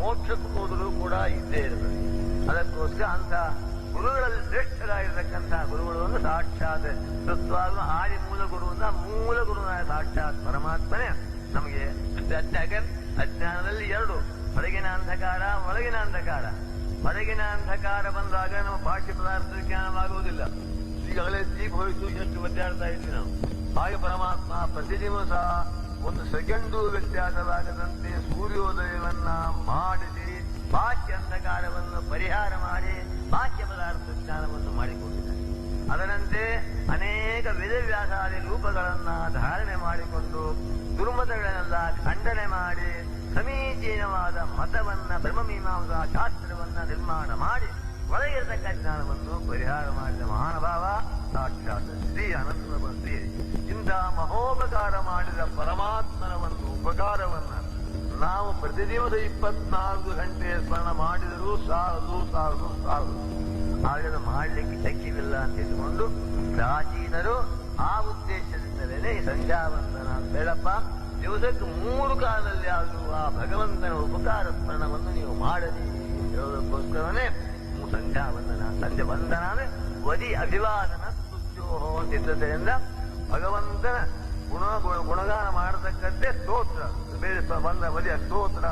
ಮೋಕ್ಷಕ್ಕೆ ಹೋದರೂ ಕೂಡ ಇದ್ದೇ ಇರ್ತದೆ. ಅದಕ್ಕೋಸ್ಕರ ಅಂತ ಗುರುಗಳಲ್ಲಿ ಶ್ರೇಷ್ಠರಾಗಿರ್ತಕ್ಕಂಥ ಗುರುಗಳು ಒಂದು ಸಾಕ್ಷಾತ್ ತತ್ವಾದ ಆದಿ ಮೂಲ ಗುರುವಿಂದ ಮೂಲ ಗುರುವಿನ ಸಾಕ್ಷಾತ್ ಪರಮಾತ್ಮನೇ ನಮಗೆ ಅಜ್ಞಾನದಲ್ಲಿ ಎರಡು, ಹೊರಗಿನ ಅಂಧಕಾರ ಒಳಗಿನ ಅಂಧಕಾರ. ಹೊರಗಿನ ಅಂಧಕಾರ ಬಂದಾಗ ನಮ್ಮ ಬಾಹ್ಯ ಪದಾರ್ಥದ ಜ್ಞಾನವಾಗುವುದಿಲ್ಲ. ಈಗಾಗಲೇ ದೀಪ ಹೋಯಿತು, ಎಷ್ಟು ಒದ್ದಾಡ್ತಾ ಇದ್ವಿ ನಾವು. ಹಾಗೆ ಪರಮಾತ್ಮ ಪ್ರತಿ ದಿವಸ ಒಂದು ಸೆಕೆಂಡು ವ್ಯತ್ಯಾಸವಾಗದಂತೆ ಸೂರ್ಯೋದಯವನ್ನ ಮಾಡಿಸಿ ಬಾಹ್ಯ ಅಂಧಕಾರವನ್ನು ಪರಿಹಾರ ಮಾಡಿ ಬಾಹ್ಯ ಪದಾರ್ಥ ಜ್ಞಾನವನ್ನು ಮಾಡಿಕೊಂಡಿದ್ದಾರೆ. ಅದರಂತೆ ಅನೇಕ ವೇದವ್ಯಾಸಾದಿ ರೂಪಗಳನ್ನ ಧಾರಣೆ ಮಾಡಿಕೊಂಡು ದುರ್ಮತಗಳನ್ನೆಲ್ಲ ಖಂಡನೆ ಮಾಡಿ ಸಮೀಚೀನವಾದ ಮತವನ್ನ ಬ್ರಹ್ಮಮೀಮಾಂಸಾ ಶಾಸ್ತ್ರವನ್ನ ನಿರ್ಮಾಣ ಮಾಡಿ ಒಳಗಿರತಕ್ಕ ಜ್ಞಾನವನ್ನು ಪರಿಹಾರ ಮಾಡಿದ ಮಹಾನುಭಾವ ಸಾಕ್ಷಾತ್ ಶ್ರೀ ಅನಂತ ಶ್ರೀ. ಇಂಥ ಮಹೋಪಕಾರ ಮಾಡಿದ ಪರಮಾತ್ಮನ ಒಂದು ಉಪಕಾರವನ್ನ ನಾವು ಪ್ರತಿ ದಿವಸ 24 ಗಂಟೆ ಸ್ಮರಣ ಮಾಡಿದರೂ ಸಾಲದು. ಹಾಗೆ ಮಾಡಲಿಕ್ಕೆ ಶಕ್ಯವಿಲ್ಲ ಅಂತ ಇಟ್ಟುಕೊಂಡು ಪ್ರಾಚೀನರು ಆ ಉದ್ದೇಶದಿಂದಲೇ ಸಂಧ್ಯಾವಂದನ ಬೇಡಪ್ಪ, ದಿವಸಕ್ಕೆ 3 ಕಾಲದಲ್ಲಿ ಆದರೂ ಆ ಭಗವಂತನ ಉಪಕಾರ ಸ್ಮರಣವನ್ನು ನೀವು ಮಾಡಲಿ ಹೇಳೋದಕ್ಕೋಸ್ಕರನೇ ಸಂಧ್ಯಾವಂದನ. ಸಂಧ್ಯಾ ವಂದನ ಅಂದ್ರೆ ವದಿ ಅಭಿವಾದನ ಸ್ತುತ್ಯೋಹೋ ಅಂತಿದ್ದರಿಂದ ಭಗವಂತನ ಗುಣಗಾನ ಮಾಡತಕ್ಕಂತೆ ಸ್ತೋತ್ರ. ಬೇರೆ ಬಂದ ವದಿಯ ಸ್ತೋತ್ರ